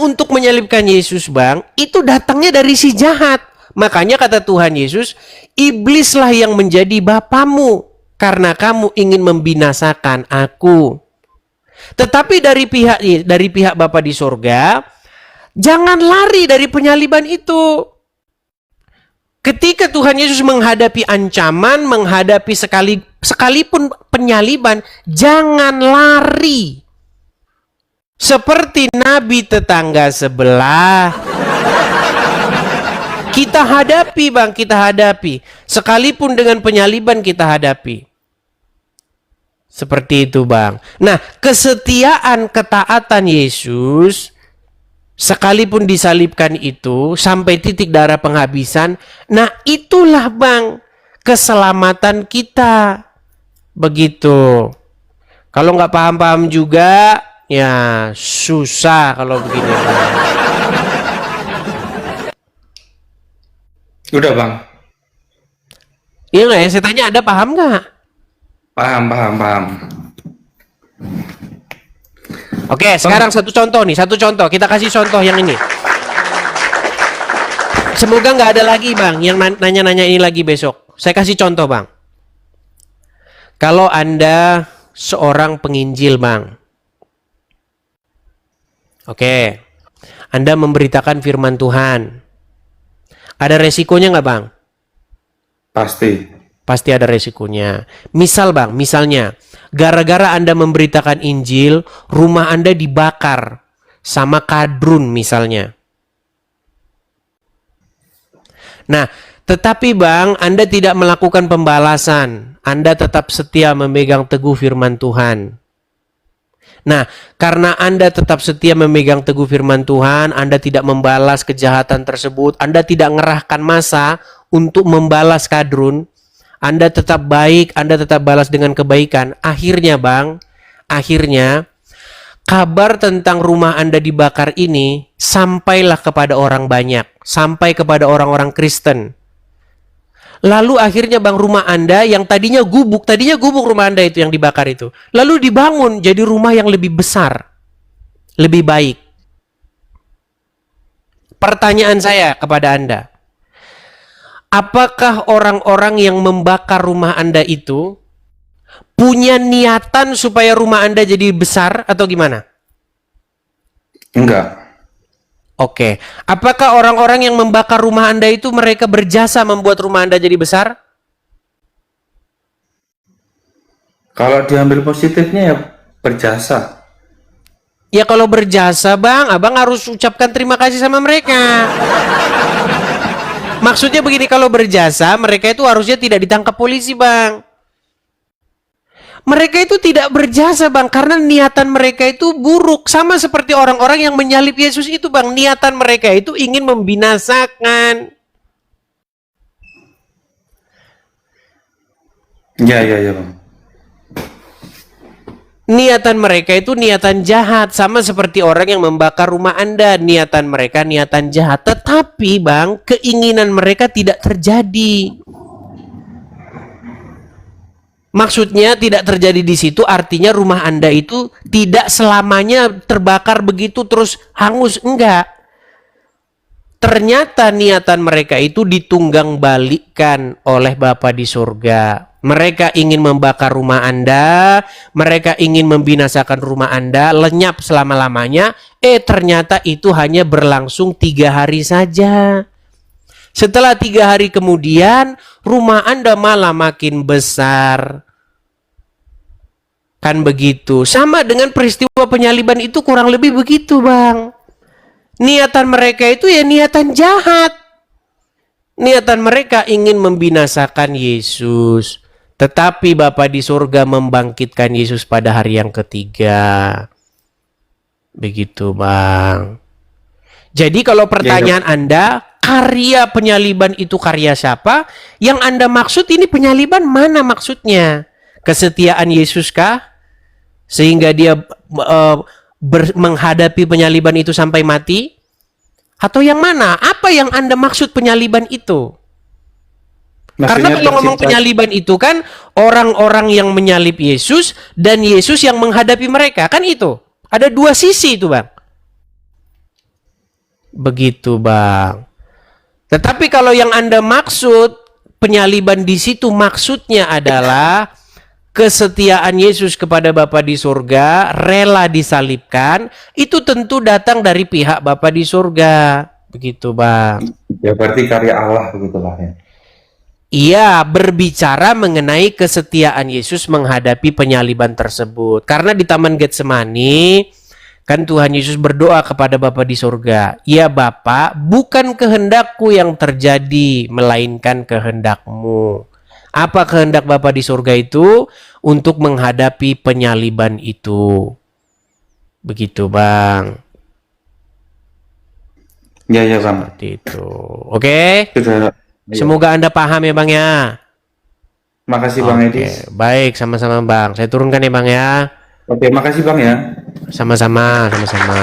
untuk menyalibkan Yesus, Bang, itu datangnya dari si jahat. Makanya kata Tuhan Yesus, iblislah yang menjadi bapamu karena kamu ingin membinasakan aku. Tetapi dari pihak Bapa di sorga, jangan lari dari penyaliban itu. Ketika Tuhan Yesus menghadapi ancaman, menghadapi sekalipun penyaliban, jangan lari. Seperti nabi tetangga sebelah. Kita hadapi, Bang, kita hadapi. Sekalipun dengan penyaliban kita hadapi. Seperti itu, Bang. Nah, kesetiaan, ketaatan Yesus, sekalipun disalibkan itu, sampai titik darah penghabisan, nah itulah, Bang, keselamatan kita. Begitu. Kalau nggak paham-paham juga, ya susah kalau begini, Bang. Udah, Bang. Iya nggak ya? Saya tanya, ada paham nggak? Paham. Oke, sekarang satu contoh. Kita kasih contoh yang ini. Semoga nggak ada lagi, Bang, yang nanya-nanya ini lagi besok. Saya kasih contoh, Bang. Kalau Anda seorang penginjil, Bang. Oke. Anda memberitakan firman Tuhan. Ada resikonya nggak, Bang? Pasti ada resikonya. Misal, Bang, misalnya, gara-gara Anda memberitakan Injil, rumah Anda dibakar sama kadrun misalnya. Nah, tetapi, Bang, Anda tidak melakukan pembalasan. Anda tetap setia memegang teguh firman Tuhan. Nah, karena Anda tetap setia memegang teguh firman Tuhan, Anda tidak membalas kejahatan tersebut, Anda tidak ngerahkan massa untuk membalas kadrun, Anda tetap baik, Anda tetap balas dengan kebaikan. Akhirnya, Bang, kabar tentang rumah Anda dibakar ini sampailah kepada orang banyak, sampai kepada orang-orang Kristen. Lalu akhirnya, Bang, rumah Anda yang tadinya gubuk rumah Anda itu yang dibakar itu, lalu dibangun jadi rumah yang lebih besar, lebih baik. Pertanyaan saya kepada Anda, apakah orang-orang yang membakar rumah Anda itu punya niatan supaya rumah Anda jadi besar atau gimana? Enggak. Oke. Apakah orang-orang yang membakar rumah Anda itu mereka berjasa membuat rumah Anda jadi besar? Kalau diambil positifnya ya berjasa. Ya kalau berjasa, Bang, Abang harus ucapkan terima kasih sama mereka. Maksudnya begini, kalau berjasa, mereka itu harusnya tidak ditangkap polisi, Bang. Mereka itu tidak berjasa, Bang, karena niatan mereka itu buruk. Sama seperti orang-orang yang menyalib Yesus itu, Bang. Niatan mereka itu ingin membinasakan. Ya, Bang. Niatan mereka itu niatan jahat. Sama seperti orang yang membakar rumah Anda. Niatan mereka niatan jahat. Tetapi, Bang, keinginan mereka tidak terjadi. Maksudnya tidak terjadi di situ, artinya rumah Anda itu tidak selamanya terbakar begitu terus hangus, enggak. Ternyata niatan mereka itu ditunggang balikkan oleh Bapa di surga. Mereka ingin membakar rumah Anda, mereka ingin membinasakan rumah Anda, lenyap selama-lamanya. Ternyata itu hanya berlangsung 3 hari saja. Setelah 3 hari kemudian, rumah Anda malah makin besar. Kan begitu. Sama dengan peristiwa penyaliban itu kurang lebih begitu, Bang. Niatan mereka itu ya niatan jahat. Niatan mereka ingin membinasakan Yesus. Tetapi Bapa di surga membangkitkan Yesus pada hari yang ketiga. Begitu, Bang. Jadi kalau pertanyaan Anda, karya penyaliban itu karya siapa? Yang Anda maksud ini penyaliban mana maksudnya? Kesetiaan Yesus kah? Sehingga dia menghadapi penyaliban itu sampai mati? Atau yang mana? Apa yang Anda maksud penyaliban itu? Karena kalau ngomong penyaliban itu kan orang-orang yang menyalib Yesus dan Yesus yang menghadapi mereka. Kan itu. Ada 2 sisi itu, Bang. Begitu, Bang. Tetapi kalau yang Anda maksud, penyaliban di situ maksudnya adalah kesetiaan Yesus kepada Bapa di surga, rela disalibkan, itu tentu datang dari pihak Bapa di surga. Begitu, Bang. Ya berarti karya Allah begitulah ya. Ia berbicara mengenai kesetiaan Yesus menghadapi penyaliban tersebut. Karena di Taman Getsemani, kan Tuhan Yesus berdoa kepada Bapa di surga, "Ya Bapa, bukan kehendakku yang terjadi, melainkan kehendak-Mu." Apa kehendak Bapa di surga itu? Untuk menghadapi penyaliban itu. Begitu, Bang. Ya Bang. Seperti itu. Oke? Sudah. Ya. Semoga Anda paham ya, Bang ya. Makasih Bang Oke, Edis. baik, sama-sama, Bang. Saya turunkan ya, Bang ya. Oke, makasih Bang ya. Sama-sama, sama-sama.